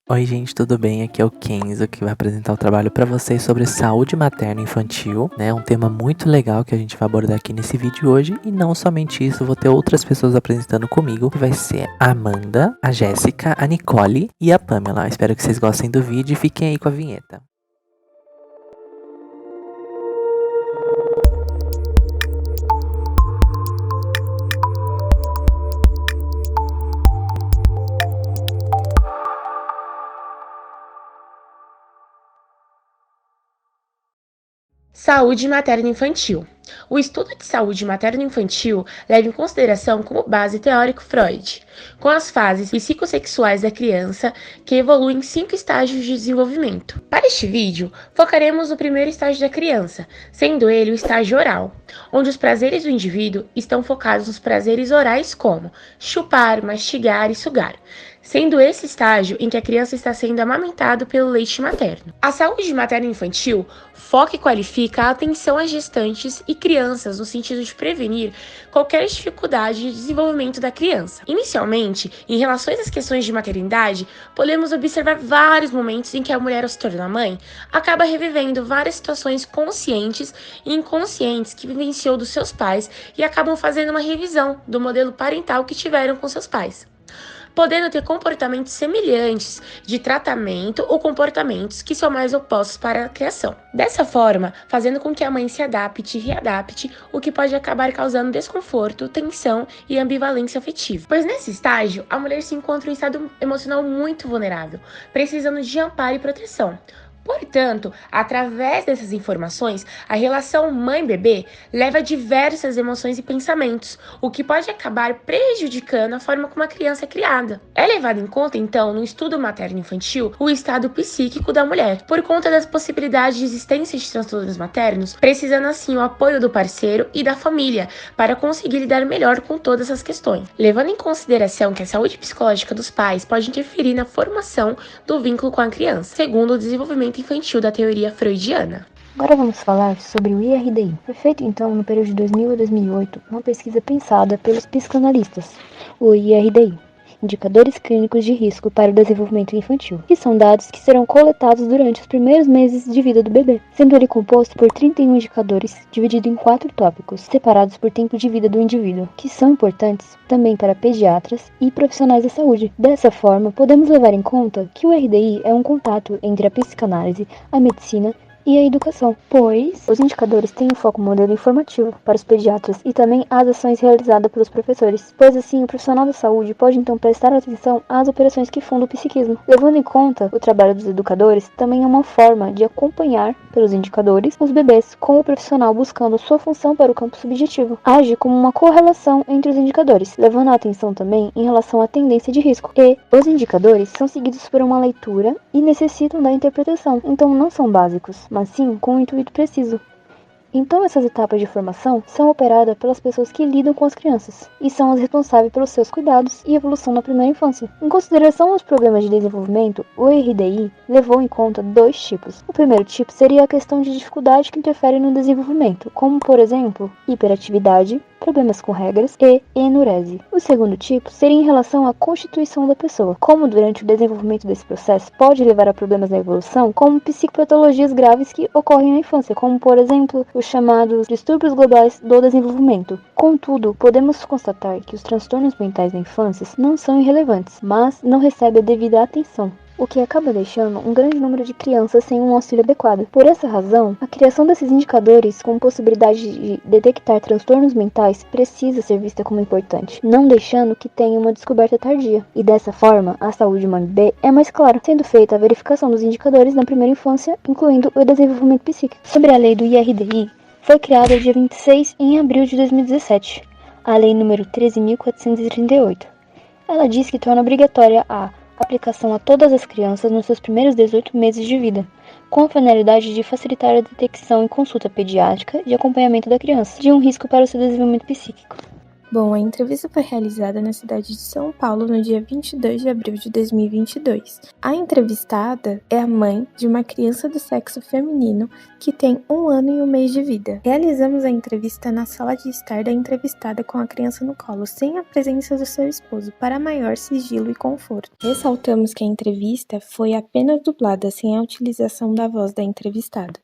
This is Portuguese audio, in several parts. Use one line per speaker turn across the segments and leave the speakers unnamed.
Oi gente, tudo bem? Aqui é o Kenzo que vai apresentar o trabalho para vocês sobre saúde materna e infantil, né? Um tema muito legal que a gente vai abordar aqui nesse vídeo hoje. E não somente isso, vou ter outras pessoas apresentando comigo, que vai ser a Amanda, a Jéssica, a Nicole e a Pamela. Espero que vocês gostem do vídeo e fiquem aí com a vinheta.
Saúde materno-infantil. O estudo de saúde materno-infantil leva em consideração como base teórico Freud, com as fases psicossexuais da criança que evoluem em 5 estágios de desenvolvimento. Para este vídeo, focaremos no primeiro estágio da criança, sendo ele o estágio oral, onde os prazeres do indivíduo estão focados nos prazeres orais como chupar, mastigar e sugar, sendo esse estágio em que a criança está sendo amamentada pelo leite materno. A saúde materno-infantil foca e qualifica a atenção às gestantes e crianças no sentido de prevenir qualquer dificuldade de desenvolvimento da criança. Inicialmente, em relação às questões de maternidade, podemos observar vários momentos em que a mulher, ao se tornar mãe, acaba revivendo várias situações conscientes e inconscientes que vivenciou dos seus pais e acabam fazendo uma revisão do modelo parental que tiveram com seus pais, podendo ter comportamentos semelhantes de tratamento ou comportamentos que são mais opostos para a criação. Dessa forma, fazendo com que a mãe se adapte e readapte, o que pode acabar causando desconforto, tensão e ambivalência afetiva. Pois nesse estágio, a mulher se encontra em um estado emocional muito vulnerável, precisando de amparo e proteção. Portanto, através dessas informações, a relação mãe-bebê leva a diversas emoções e pensamentos, o que pode acabar prejudicando a forma como a criança é criada. É levado em conta, então, no estudo materno-infantil, o estado psíquico da mulher, por conta das possibilidades de existência de transtornos maternos, precisando assim o apoio do parceiro e da família para conseguir lidar melhor com todas essas questões. Levando em consideração que a saúde psicológica dos pais pode interferir na formação do vínculo com a criança, segundo o desenvolvimento infantil da teoria freudiana.
Agora vamos falar sobre o IRDI. Foi feito então no período de 2000 a 2008 uma pesquisa pensada pelos psicanalistas, o IRDI, Indicadores Clínicos de Risco para o Desenvolvimento Infantil, que são dados que serão coletados durante os primeiros meses de vida do bebê, sendo ele composto por 31 indicadores, dividido em 4 tópicos, separados por tempo de vida do indivíduo, que são importantes também para pediatras e profissionais da saúde. Dessa forma, podemos levar em conta que o IRDI é um contato entre a psicanálise, a medicina e a educação, pois os indicadores têm um foco modelo informativo para os pediatras e também as ações realizadas pelos professores, pois assim o profissional da saúde pode então prestar atenção às operações que fundam o psiquismo. Levando em conta o trabalho dos educadores, também é uma forma de acompanhar pelos indicadores os bebês com o profissional buscando sua função para o campo subjetivo. Age como uma correlação entre os indicadores, levando a atenção também em relação à tendência de risco. E os indicadores são seguidos por uma leitura e necessitam da interpretação, então não são básicos, mas sim com um intuito preciso. Então essas etapas de formação são operadas pelas pessoas que lidam com as crianças e são as responsáveis pelos seus cuidados e evolução na primeira infância. Em consideração aos problemas de desenvolvimento, o IRDI levou em conta 2 tipos. O primeiro tipo seria a questão de dificuldade que interfere no desenvolvimento, como por exemplo, hiperatividade, problemas com regras e enurese. O segundo tipo seria em relação à constituição da pessoa, como durante o desenvolvimento desse processo pode levar a problemas na evolução, como psicopatologias graves que ocorrem na infância, como por exemplo os chamados distúrbios globais do desenvolvimento. Contudo, podemos constatar que os transtornos mentais na infância não são irrelevantes, mas não recebem a devida atenção, o que acaba deixando um grande número de crianças sem um auxílio adequado. Por essa razão, a criação desses indicadores com possibilidade de detectar transtornos mentais precisa ser vista como importante, não deixando que tenha uma descoberta tardia. E dessa forma, a saúde mãe-bebê é mais clara, sendo feita a verificação dos indicadores na primeira infância, incluindo o desenvolvimento psíquico. Sobre a lei do IRDI, foi criada dia 26 de abril de 2017, a lei número 13.438. Ela diz que torna obrigatória a aplicação a todas as crianças nos seus primeiros 18 meses de vida, com a finalidade de facilitar a detecção e consulta pediátrica de acompanhamento da criança de um risco para o seu desenvolvimento psíquico.
Bom, a entrevista foi realizada na cidade de São Paulo no dia 22 de abril de 2022. A entrevistada é a mãe de uma criança do sexo feminino que tem 1 ano e 1 mês de vida. Realizamos a entrevista na sala de estar da entrevistada com a criança no colo, sem a presença do seu esposo, para maior sigilo e conforto. Ressaltamos que a entrevista foi apenas dublada, sem a utilização da voz da entrevistada.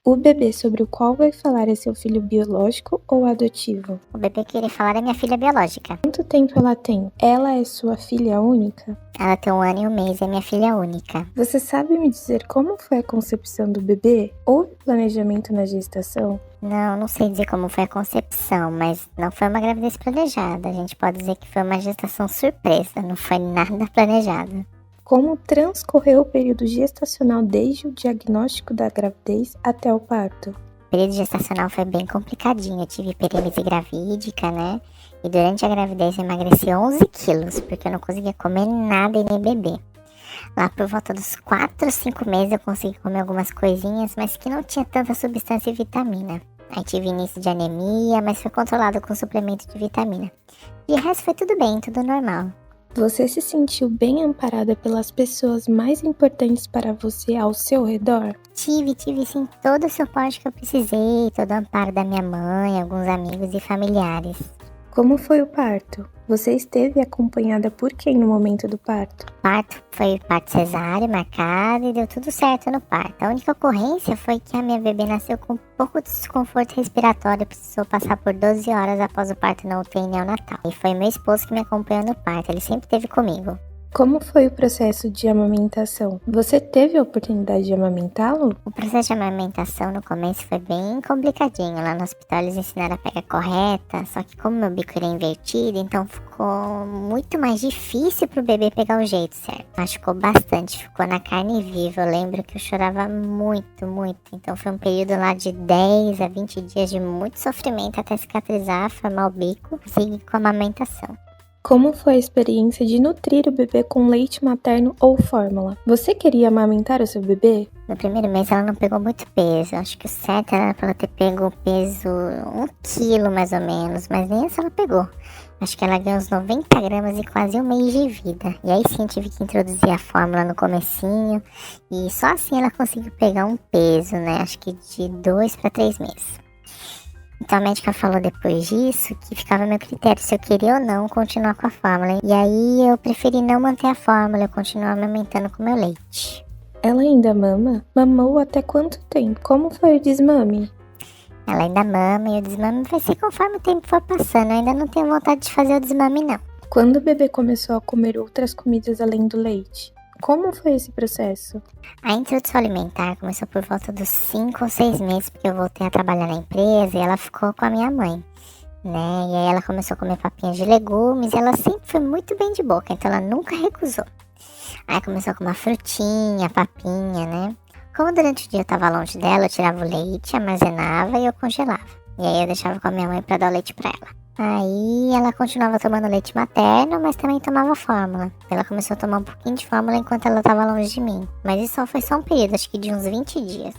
O bebê sobre o qual vai falar é seu filho biológico ou adotivo?
O bebê que irei falar é minha filha biológica.
Quanto tempo ela tem? Ela é sua filha única?
Ela tem 1 ano e 1 mês, é minha filha única.
Você sabe me dizer como foi a concepção do bebê? Houve planejamento na gestação?
Não sei dizer como foi a concepção, mas não foi uma gravidez planejada. A gente pode dizer que foi uma gestação surpresa, não foi nada planejado.
Como transcorreu o período gestacional desde o diagnóstico da gravidez até o parto?
O período gestacional foi bem complicadinho. Eu tive hiperemesia gravídica, né? E durante a gravidez eu emagreci 11 quilos, porque eu não conseguia comer nada e nem beber. Lá por volta dos 4, 5 meses eu consegui comer algumas coisinhas, mas que não tinha tanta substância e vitamina. Aí tive início de anemia, mas foi controlado com suplemento de vitamina. De resto foi tudo bem, tudo normal.
Você se sentiu bem amparada pelas pessoas mais importantes para você ao seu redor?
Tive sim todo o suporte que eu precisei, todo o amparo da minha mãe, alguns amigos e familiares.
Como foi o parto? Você esteve acompanhada por quem no momento do parto?
O parto foi parto cesáreo marcado e deu tudo certo no parto. A única ocorrência foi que a minha bebê nasceu com um pouco de desconforto respiratório e precisou passar por 12 horas após o parto na UTI neonatal. E foi meu esposo que me acompanhou no parto, ele sempre esteve comigo.
Como foi o processo de amamentação? Você teve a oportunidade de amamentá-lo?
O processo de amamentação no começo foi bem complicadinho. Lá no hospital eles ensinaram a pega correta, só que como meu bico era invertido, então ficou muito mais difícil pro bebê pegar o jeito certo. Machucou bastante, ficou na carne viva. Eu lembro que eu chorava muito. Então foi um período lá de 10 a 20 dias de muito sofrimento até cicatrizar, formar o bico e seguir com a amamentação.
Como foi a experiência de nutrir o bebê com leite materno ou fórmula? Você queria amamentar o seu bebê?
No primeiro mês ela não pegou muito peso. Acho que o certo era pra ela ter pego o peso 1 quilo mais ou menos, mas nem isso ela pegou. Acho que ela ganhou uns 90 gramas e quase 1 mês de vida. E aí sim tive que introduzir a fórmula no comecinho. E só assim ela conseguiu pegar um peso, né? Acho que de 2 para 3 meses. Então a médica falou depois disso que ficava a meu critério se eu queria ou não continuar com a fórmula. E aí eu preferi não manter a fórmula, eu continuar amamentando com meu leite.
Ela ainda mama? Mamou até quanto tempo? Como foi o desmame?
Ela ainda mama e o desmame vai ser conforme o tempo for passando. Eu ainda não tenho vontade de fazer o desmame não.
Quando o bebê começou a comer outras comidas além do leite? Como foi esse processo?
A introdução alimentar começou por volta dos 5 ou 6 meses, porque eu voltei a trabalhar na empresa e ela ficou com a minha mãe, né? E aí ela começou a comer papinhas de legumes e ela sempre foi muito bem de boca, então ela nunca recusou. Aí começou com uma frutinha, papinha, né? Como durante o dia eu tava longe dela, eu tirava o leite, armazenava e eu congelava. E aí eu deixava com a minha mãe pra dar o leite pra ela. Aí ela continuava tomando leite materno, mas também tomava fórmula. Ela começou a tomar um pouquinho de fórmula enquanto ela estava longe de mim. Mas isso foi só um período, acho que de uns 20 dias.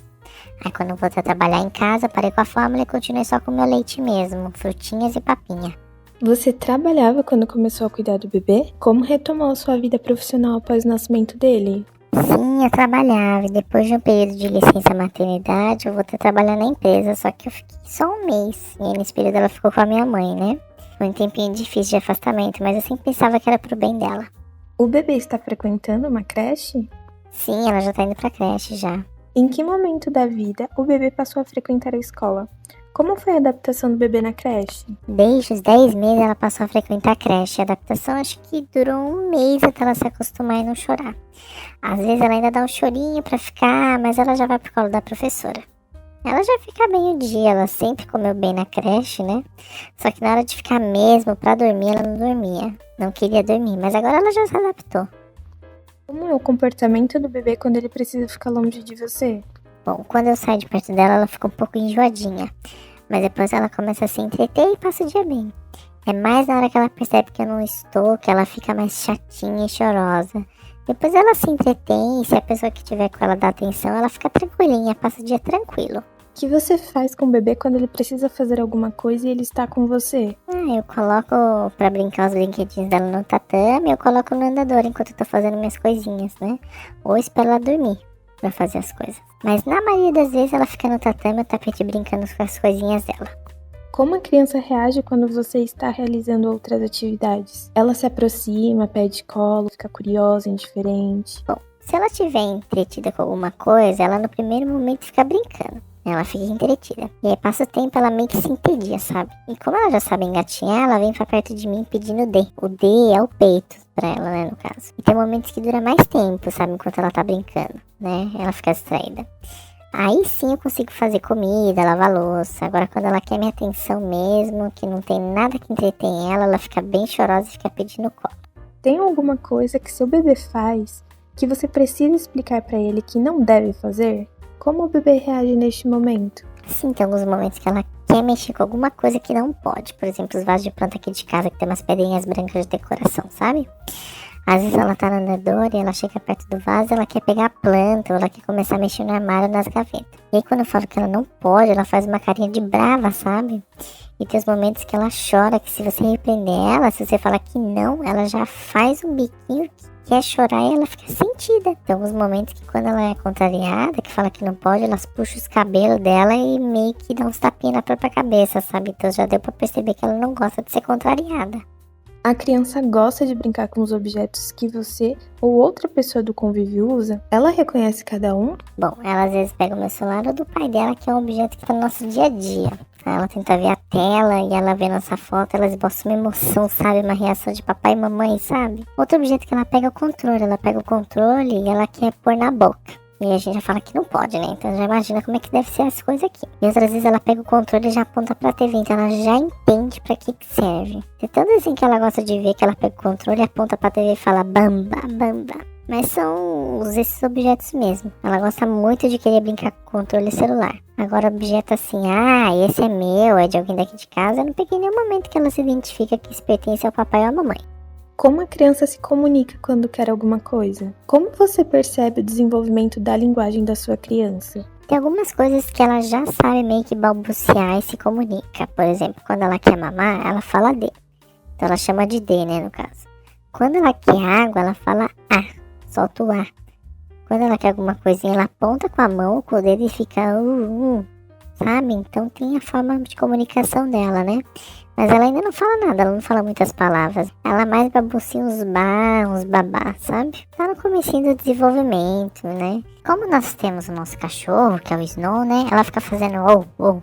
Aí quando eu voltei a trabalhar em casa, parei com a fórmula e continuei só com o meu leite mesmo, frutinhas e papinha.
Você trabalhava quando começou a cuidar do bebê? Como retomou sua vida profissional após o nascimento dele?
Sim, eu trabalhava e depois de um período de licença maternidade, eu voltei a trabalhar na empresa, só que eu fiquei só 1 mês. E aí nesse período ela ficou com a minha mãe, né? Foi um tempinho difícil de afastamento, mas eu sempre pensava que era pro bem dela.
O bebê está frequentando uma creche?
Sim, ela já tá indo pra creche já.
Em que momento da vida o bebê passou a frequentar a escola? Como foi a adaptação do bebê na creche?
Desde os 10 meses ela passou a frequentar a creche. A adaptação acho que durou 1 mês até ela se acostumar e não chorar. Às vezes ela ainda dá um chorinho pra ficar, mas ela já vai pro colo da professora. Ela já fica bem o dia, ela sempre comeu bem na creche, né? Só que na hora de ficar mesmo pra dormir, ela não dormia. Não queria dormir, mas agora ela já se adaptou.
Como é o comportamento do bebê quando ele precisa ficar longe de você?
Bom, quando eu saio de perto dela, ela fica um pouco enjoadinha. Mas depois ela começa a se entreter e passa o dia bem. É mais na hora que ela percebe que eu não estou, que ela fica mais chatinha e chorosa. Depois ela se entretém e se a pessoa que estiver com ela dá atenção, ela fica tranquilinha, passa o dia tranquilo.
O que você faz com o bebê quando ele precisa fazer alguma coisa e ele está com você?
Eu coloco pra brincar os brinquedinhos dela no tatame, eu coloco no andador enquanto eu tô fazendo minhas coisinhas, né? Ou espero ela dormir pra fazer as coisas. Mas na maioria das vezes ela fica no tatame ou tapete brincando com as coisinhas dela.
Como a criança reage quando você está realizando outras atividades? Ela se aproxima, pede colo, fica curiosa, indiferente?
Bom, se ela estiver entretida com alguma coisa, ela no primeiro momento fica brincando. Ela fica entretida. E aí passa o tempo, ela meio que se entedia, sabe? E como ela já sabe engatinhar, ela vem pra perto de mim pedindo D. O D é o peito pra ela, né, no caso. E tem momentos que dura mais tempo, sabe? Enquanto ela tá brincando, né? Ela fica distraída. Aí sim eu consigo fazer comida, lavar louça. Agora quando ela quer minha atenção mesmo, que não tem nada que entretém ela fica bem chorosa e fica pedindo colo.
Tem alguma coisa que seu bebê faz que você precisa explicar pra ele que não deve fazer? Como o bebê reage neste momento?
Sim, tem alguns momentos que ela quer mexer com alguma coisa que não pode. Por exemplo, os vasos de planta aqui de casa que tem umas pedrinhas brancas de decoração, sabe? Às vezes ela tá no andador e ela chega perto do vaso, ela quer pegar a planta ou ela quer começar a mexer no armário, nas gavetas. E aí quando eu falo que ela não pode, ela faz uma carinha de brava, sabe? E tem os momentos que ela chora, que se você repreender ela, se você falar que não, ela já faz um biquinho que quer chorar e ela fica sentida. Tem alguns momentos que quando ela é contrariada, que fala que não pode, elas puxam os cabelos dela e meio que dão uns tapinhas na própria cabeça, sabe? Então já deu pra perceber que ela não gosta de ser contrariada.
A criança gosta de brincar com os objetos que você ou outra pessoa do convívio usa? Ela reconhece cada um?
Bom, ela às vezes pega o meu celular ou do pai dela, que é um objeto que tá no nosso dia a dia. Ela tenta ver a tela e ela vê nossa foto, ela esboça uma emoção, sabe? Uma reação de papai e mamãe, sabe? Outro objeto que ela pega é o controle. Ela pega o controle e ela quer pôr na boca. E a gente já fala que não pode, né? Então já imagina como é que deve ser as coisas aqui. E outras vezes ela pega o controle e já aponta pra TV. Então ela já entende pra que serve. Tem tanto assim que ela gosta de ver que ela pega o controle e aponta pra TV e fala bamba, bamba. Mas são esses objetos mesmo. Ela gosta muito de querer brincar com o controle celular. Agora objeto assim, esse é meu, é de alguém daqui de casa. Eu não peguei nenhum momento que ela se identifica que isso pertence ao papai ou à mamãe.
Como a criança se comunica quando quer alguma coisa? Como você percebe o desenvolvimento da linguagem da sua criança?
Tem algumas coisas que ela já sabe meio que balbuciar e se comunica. Por exemplo, quando ela quer mamar, ela fala D. Então ela chama de D, né, no caso. Quando ela quer água, ela fala A, solta o A. Quando ela quer alguma coisinha, ela aponta com a mão ou com o dedo e fica sabe? Então tem a forma de comunicação dela, né? Mas ela ainda não fala nada, ela não fala muitas palavras. Ela mais babucia uns babá, sabe? Tá no comecinho do desenvolvimento, né? Como nós temos o nosso cachorro, que é o Snow, né? Ela fica fazendo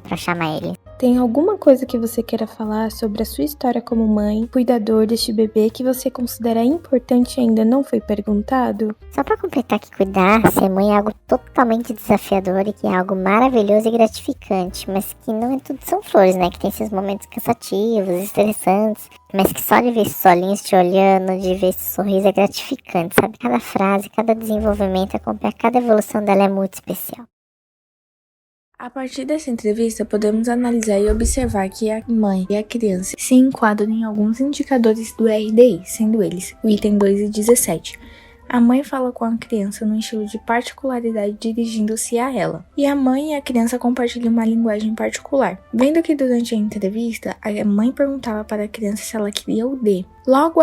pra chamar ele.
Tem alguma coisa que você queira falar sobre a sua história como mãe, cuidador deste bebê que você considera importante e ainda não foi perguntado?
Só pra completar que cuidar, ser mãe é algo totalmente desafiador e que é algo maravilhoso e gratificante, mas que não é tudo são flores, né? Que tem esses momentos cansativos, estressantes, mas que só de ver esses olhinhos te olhando, de ver esse sorriso é gratificante, sabe? Cada frase, cada desenvolvimento, acompanhar cada evolução dela é muito especial.
A partir dessa entrevista, podemos analisar e observar que a mãe e a criança se enquadram em alguns indicadores do RDI, sendo eles o item 2 e 17. A mãe fala com a criança num estilo de particularidade dirigindo-se a ela. E a mãe e a criança compartilham uma linguagem particular. Vendo que durante a entrevista, a mãe perguntava para a criança se ela queria o D. Logo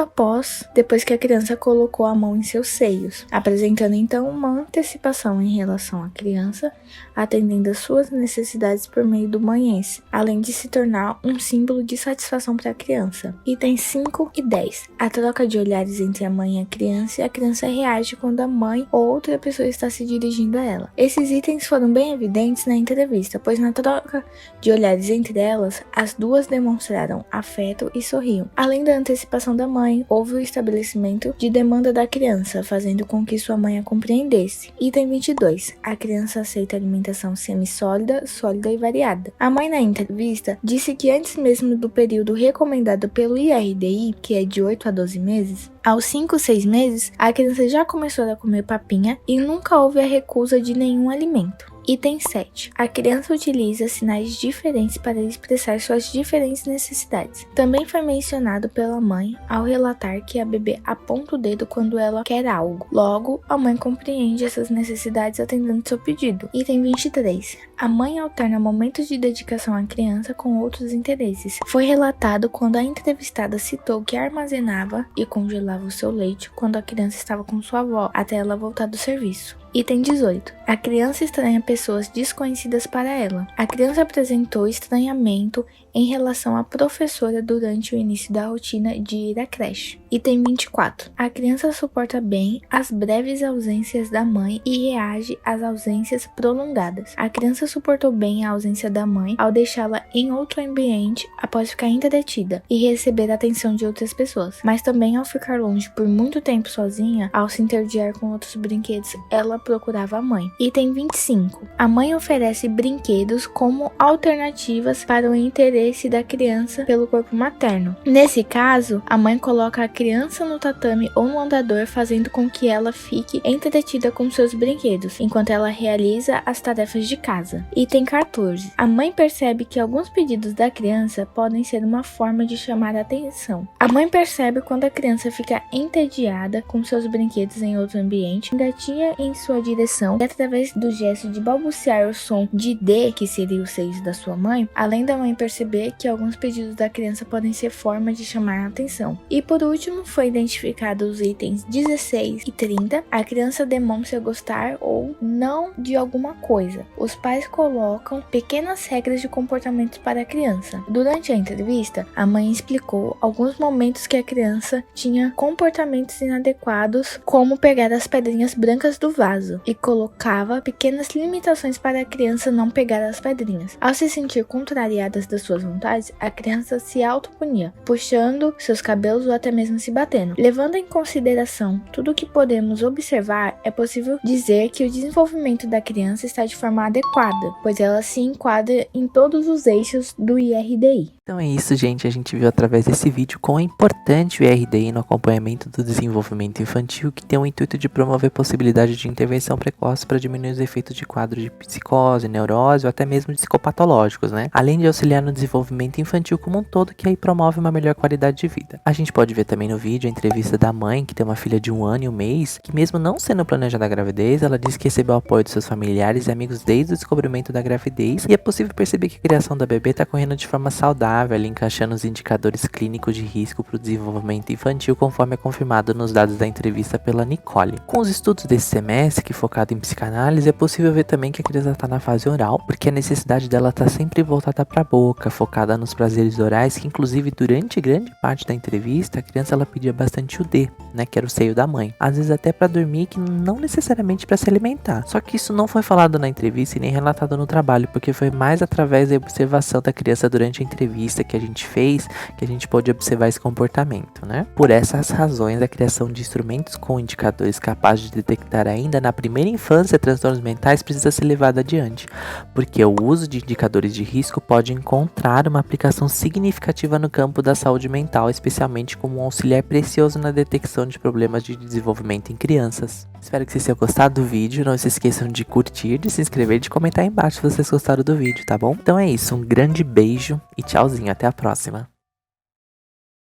depois que a criança colocou a mão em seus seios, apresentando então uma antecipação em relação à criança, atendendo às suas necessidades por meio do manhês, além de se tornar um símbolo de satisfação para a criança. Itens 5 e 10. A troca de olhares entre a mãe e a criança reage quando a mãe ou outra pessoa está se dirigindo a ela. Esses itens foram bem evidentes na entrevista, pois na troca de olhares entre elas, as duas demonstraram afeto e sorriam. Além da antecipação da mãe, houve o estabelecimento de demanda da criança, fazendo com que sua mãe a compreendesse. Item 22. A criança aceita alimentação semissólida, sólida e variada. A mãe na entrevista disse que antes mesmo do período recomendado pelo IRDI, que é de 8 a 12 meses, aos 5, 6 meses, a criança já começou a comer papinha e nunca houve a recusa de nenhum alimento.
Item 7. A criança utiliza sinais diferentes para expressar suas diferentes necessidades. Também foi mencionado pela mãe ao relatar que a bebê aponta o dedo quando ela quer algo. Logo, a mãe compreende essas necessidades atendendo seu pedido. Item 23. A mãe alterna momentos de dedicação à criança com outros interesses. Foi relatado quando a entrevistada citou que armazenava e congelava o seu leite quando a criança estava com sua avó até ela voltar do serviço. Item 18. A criança estranha pessoas desconhecidas para ela. A criança apresentou estranhamento em relação à professora durante o início da rotina de ir à creche. Item 24. A criança suporta bem as breves ausências da mãe e reage às ausências prolongadas. A criança suportou bem a ausência da mãe ao deixá-la em outro ambiente após ficar entretida e receber a atenção de outras pessoas, mas também ao ficar longe por muito tempo sozinha, ao se interdiar com outros brinquedos, ela procurava a mãe. Item 25. A mãe oferece brinquedos como alternativas para o interesse da criança pelo corpo materno. Nesse caso, a mãe coloca a criança no tatame ou no andador, fazendo com que ela fique entretida com seus brinquedos, enquanto ela realiza as tarefas de casa. Item 14. A mãe percebe que alguns pedidos da criança podem ser uma forma de chamar a atenção. A mãe percebe quando a criança fica entediada com seus brinquedos em outro ambiente, engatinha em sua direção e através do gesto de balbuciar o som de D, que seria o seios da sua mãe, além da mãe perceber que alguns pedidos da criança podem ser formas de chamar a atenção. E por último, foi identificado os itens 16 e 30. A criança demonstra gostar ou não de alguma coisa. Os pais colocam pequenas regras de comportamento para a criança. Durante a entrevista, a mãe explicou alguns momentos que a criança tinha comportamentos inadequados, como pegar as pedrinhas brancas do vaso, e colocava pequenas limitações para a criança não pegar as pedrinhas. Ao se sentir contrariada das suas vontades, a criança se autopunia, puxando seus cabelos ou até mesmo se batendo. Levando em consideração tudo o que podemos observar, é possível dizer que o desenvolvimento da criança está de forma adequada, pois ela se enquadra em todos os eixos do IRDI.
Então é isso, gente. A gente viu através desse vídeo quão é importante o IRDI no acompanhamento do desenvolvimento infantil, que tem o intuito de promover possibilidade de intervenção precoce para diminuir os efeitos de quadros de psicose, neurose ou até mesmo psicopatológicos, né? Além de auxiliar no desenvolvimento infantil como um todo, que aí promove uma melhor qualidade de vida. A gente pode ver também no vídeo a entrevista da mãe, que tem uma filha de 1 ano e 1 mês, que mesmo não sendo planejada a gravidez, ela disse que recebeu o apoio de seus familiares e amigos desde o descobrimento da gravidez, e é possível perceber que a criação da bebê está correndo de forma saudável, ali encaixando os indicadores clínicos de risco para o desenvolvimento infantil, conforme é confirmado nos dados da entrevista pela Nicole. Com os estudos desse semestre, que focado em psicanálise, é possível ver também que a criança está na fase oral, porque a necessidade dela está sempre voltada para a boca, focada nos prazeres orais, que inclusive durante grande parte da entrevista, a criança ela pedia bastante o D, né, que era o seio da mãe. Às vezes até para dormir, que não necessariamente para se alimentar. Só que isso não foi falado na entrevista e nem relatado no trabalho, porque foi mais através da observação da criança durante a entrevista que a gente fez, que a gente pôde observar esse comportamento, né? Por essas razões, a criação de instrumentos com indicadores capazes de detectar ainda na primeira infância transtornos mentais precisa ser levada adiante, porque o uso de indicadores de risco pode encontrar uma aplicação significativa no campo da saúde mental, especialmente como um auxiliar precioso na detecção de problemas de desenvolvimento em crianças. Espero que vocês tenham gostado do vídeo, não se esqueçam de curtir, de se inscrever e de comentar aí embaixo se vocês gostaram do vídeo, tá bom? Então é isso, um grande beijo e tchauzinho, até a próxima.